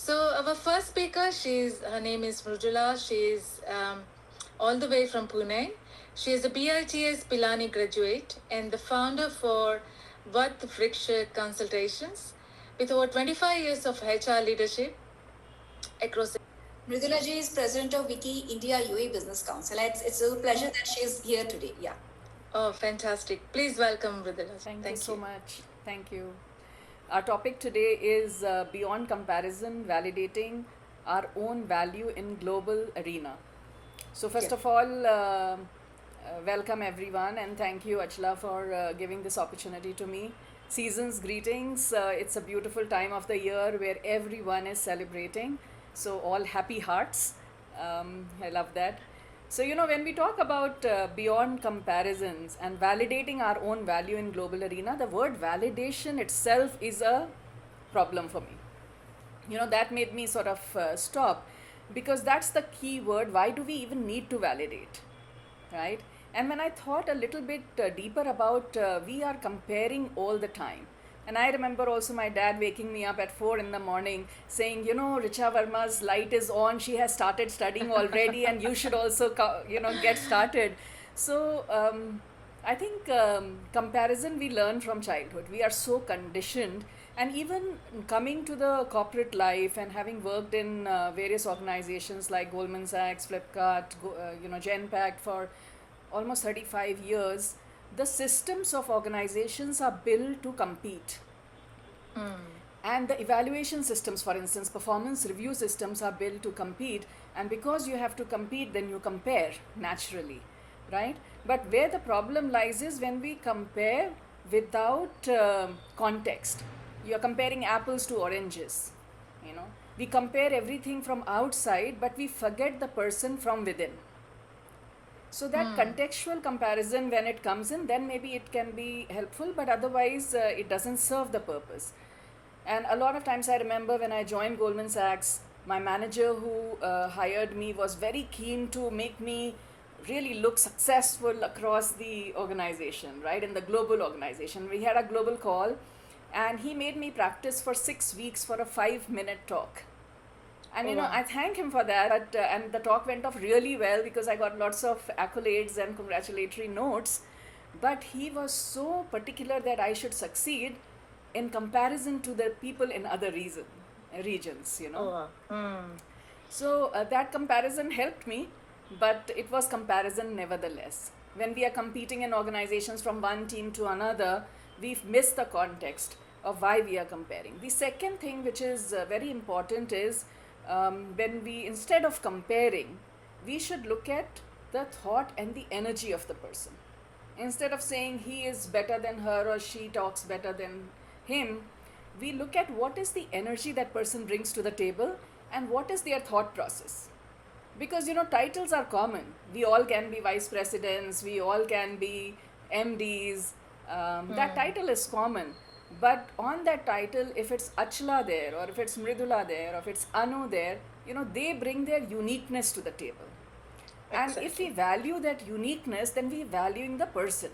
So our first speaker, her name is Mridula. She's all the way from Pune. She is a BITS Pilani graduate and the founder for Vriksha Consultations with over 25 years of HR leadership across. Mridula ji is president of Wicci India UAE Business Council. It's a pleasure that she is here today. Yeah. Oh, fantastic. Please welcome Mridula. Thank you so much. Thank you. Our topic today is beyond comparison, validating our own value in global arena. So first of all, welcome everyone, and thank you Achla for giving this opportunity to me. Season's greetings. It's a beautiful time of the year where everyone is celebrating. So all happy hearts. I love that. So, when we talk about beyond comparisons and validating our own value in global arena, the word validation itself is a problem for me. That made me sort of stop, because that's the key word. Why do we even need to validate, right? And when I thought a little bit deeper about we are comparing all the time. And I remember also my dad waking me up at 4 in the morning saying, Richa Verma's light is on. She has started studying already and you should also, get started. So I think comparison we learn from childhood. We are so conditioned. And even coming to the corporate life and having worked in various organizations like Goldman Sachs, Flipkart, Genpact for almost 35 years, the systems of organizations are built to compete. And the evaluation systems, for instance, performance review systems are built to compete. And because you have to compete, then you compare naturally, right? But where the problem lies is when we compare without context. You are comparing apples to oranges, We compare everything from outside, but we forget the person from within. So that contextual comparison, when it comes in, then maybe it can be helpful, but otherwise it doesn't serve the purpose. And a lot of times I remember when I joined Goldman Sachs, my manager who hired me was very keen to make me really look successful across the organization, right? In the global organization. We had a global call and he made me practice for 6 weeks for a 5-minute talk. And I thank him for that. And the talk went off really well because I got lots of accolades and congratulatory notes. But he was so particular that I should succeed in comparison to the people in other regions, So that comparison helped me, but it was comparison nevertheless. When we are competing in organizations from one team to another, we've missed the context of why we are comparing. The second thing which is very important is when we, instead of comparing, we should look at the thought and the energy of the person. Instead of saying he is better than her or she talks better than him, we look at what is the energy that person brings to the table and what is their thought process. Because, titles are common. We all can be vice presidents, we all can be MDs. That title is common. But on that title, if it's Achla there, or if it's Mridula there, or if it's Anu there, they bring their uniqueness to the table. Exactly. And if we value that uniqueness, then we're valuing the person.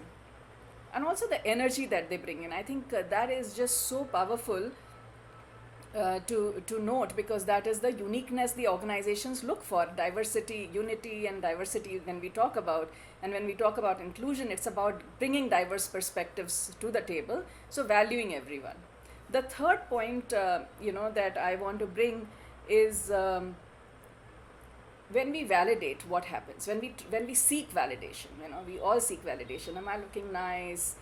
And also the energy that they bring in. I think that is just so powerful to note, because that is the uniqueness the organizations look for. Diversity, unity and diversity when we talk about. And when we talk about inclusion, it's about bringing diverse perspectives to the table. So valuing everyone. The third point, that I want to bring is when we validate, what happens? When we seek validation, we all seek validation. Am I looking nice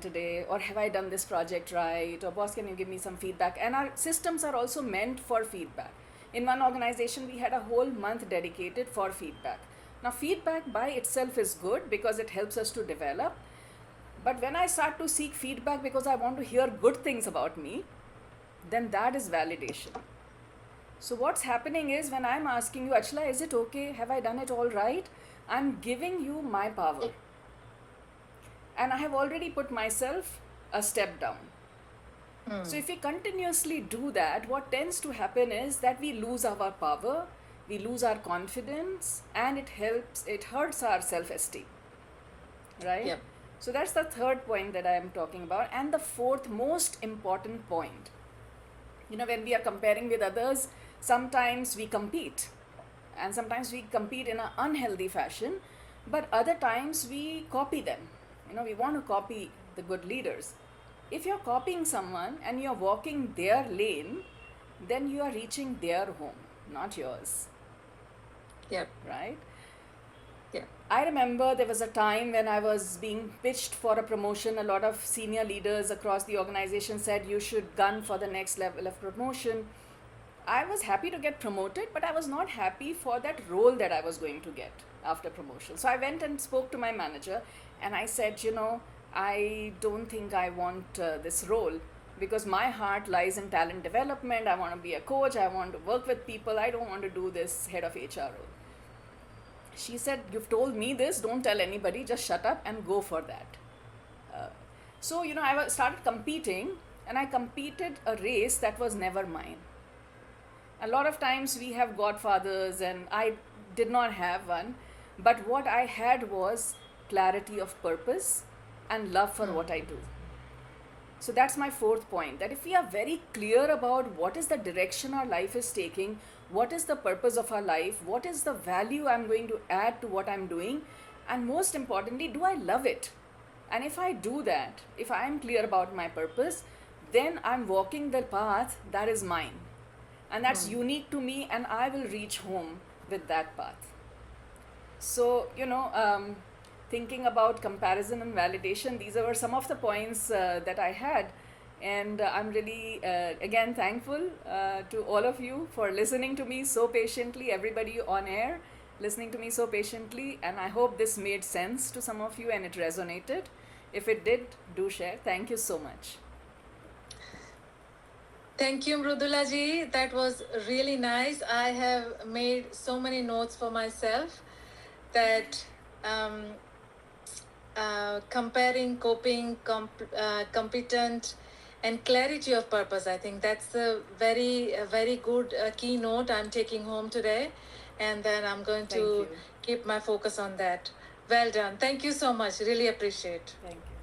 today? Or have I done this project right? Or boss, can you give me some feedback? And our systems are also meant for feedback. In one organization, we had a whole month dedicated for feedback. Now, feedback by itself is good because it helps us to develop. But when I start to seek feedback because I want to hear good things about me, then that is validation. So what's happening is, when I'm asking you, Achla, is it okay? Have I done it all right? I'm giving you my power. And I have already put myself a step down. So if we continuously do that, what tends to happen is that we lose our power, we lose our confidence, and it hurts our self-esteem, right? Yep. So that's the third point that I am talking about. And the fourth most important point When we are comparing with others, sometimes we compete, and sometimes we compete in an unhealthy fashion, but other times we copy them. We want to copy the good leaders. If you're copying someone and you're walking their lane, then you are reaching their home, not yours. Yep. Right? Yeah. I remember there was a time when I was being pitched for a promotion. A lot of senior leaders across the organization said you should gun for the next level of promotion. I was happy to get promoted, but I was not happy for that role that I was going to get after promotion. So I went and spoke to my manager and I said, I don't think I want this role, because my heart lies in talent development. I want to be a coach. I want to work with people. I don't want to do this head of HR role. She said, you've told me this, don't tell anybody, just shut up and go for that. So, I started competing, and I competed a race that was never mine. A lot of times we have godfathers, and I did not have one, but what I had was clarity of purpose and love for what I do. So that's my fourth point, that if we are very clear about what is the direction our life is taking, what is the purpose of our life, what is the value I'm going to add to what I'm doing, and most importantly, do I love it? And if I do that, if I am clear about my purpose, then I'm walking the path that is mine. And that's unique to me, and I will reach home with that path. So, thinking about comparison and validation, these were some of the points that I had. And I'm really, again, thankful to all of you for listening to me so patiently, everybody on air, listening to me so patiently. And I hope this made sense to some of you and it resonated. If it did, do share. Thank you so much. Thank you, Mridula ji. That was really nice. I have made so many notes for myself that comparing, coping, competent, and clarity of purpose. I think that's a very good keynote I'm taking home today. And then I'm going to keep my focus on that. Well done. Thank you so much. Really appreciate. Thank you.